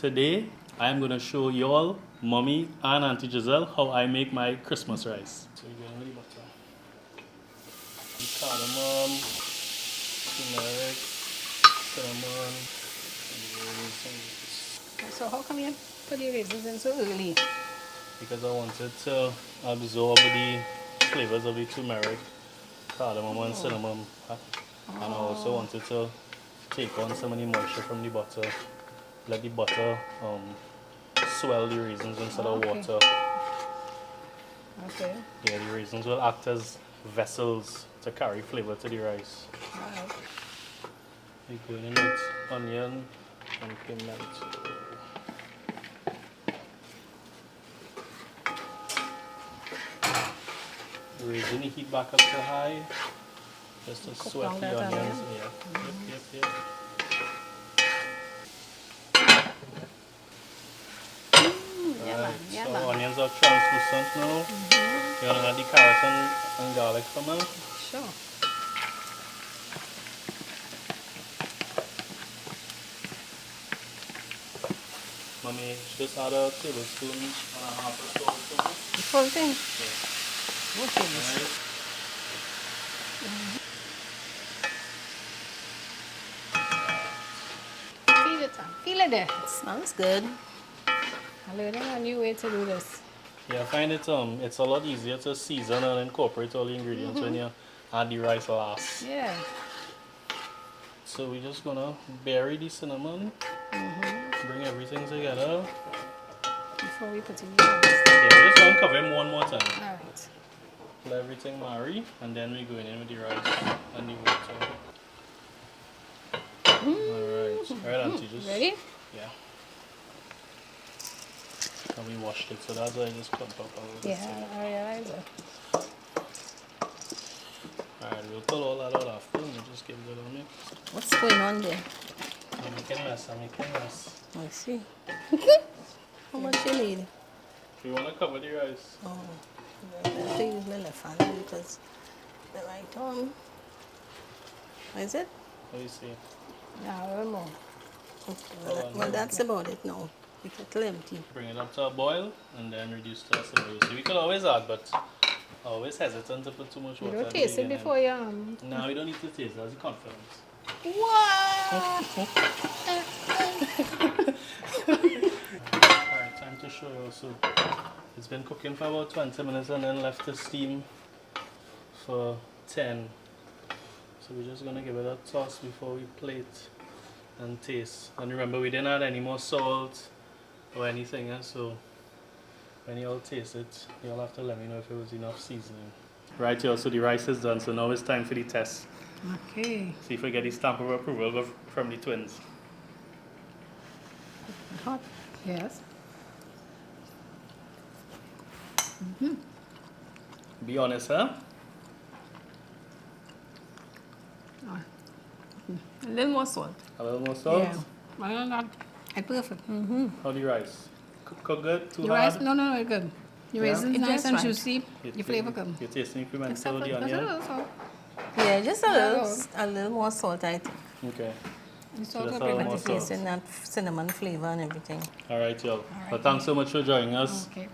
Today, I am going to show y'all, Mommy and Auntie Gizelle, how I make my Christmas rice. So you're going with the butter. Cardamom, turmeric, cinnamon, and the raisins. So how come you put the raisins in so early? Because I wanted to absorb the flavors of the turmeric, cardamom and cinnamon. And I also wanted to take on some of the moisture from the butter. Let the butter swell the raisins instead of water. Okay. Yeah, the raisins will act as vessels to carry flavor to the rice. Alright. We're going in with onion and pimento. Raising the heat back up to high, just to Cook sweat down the that onions. onion. Yep. Yeah, So man. onions are translucent now. You're gonna add the carrot and garlic from them. Sure. Mommy, just add a tablespoon and a half of salt to it. The full thing? Yeah. Okay. Alright. Feel it, feel it there. It smells good. I'm learning a new way to do this. Yeah, I find it it's a lot easier to season and incorporate all the ingredients when you add the rice last. Yeah. So we're just gonna bury the cinnamon, bring everything together. Before we put in the rice. Yeah, we're just gonna cover him one more time. Alright. Let everything marry, and then we're going in with the rice and the water. Alright, Auntie, just... Ready? Yeah. And we washed it, so that's why I just clump up a little bit. Yeah, I realize it. Alright, we'll pull all that out after and we'll just give it a little mix. What's going on there? I'm making mess. I see. How much you need? We want to cover the rice. Oh, I have to use my left hand because the right arm. Is it? Let me see. Yeah, a little more. Okay, well, that's about it now. It's a little empty. Bring it up to a boil and then reduce to a simmer. You see, we could always add, but I'm always hesitant to put too much You water. don't at the taste it beginning. before you No, we don't need to taste. That's the confidence. What? Alright, time to show you also. It's been cooking for about 20 minutes and then left to steam for 10. So we're just gonna give it a toss before we plate and taste. And remember, we didn't add any more salt or anything, so when you all taste it, you all have to let me know if it was enough seasoning. Right here, so the rice is done, so now it's time for the test. Okay. See if we get the stamp of approval from the twins. Hot. Yes. Be honest, huh? A little more salt. A little more salt. Yeah. Other than that, it's perfect. How the rice? Cook good? Too The hard? rice, no, it's good. The Yeah? raisins It's nice just and right. juicy. The flavor good. You're tasting the pimento, Except for the just a onion? little salt. Yeah, just a little more salt, I think. Okay. The salt just will a little prevent more the salt. taste. Tasting that cinnamon flavor and everything. Alright, y'all. Well, thanks so much for joining us. Okay.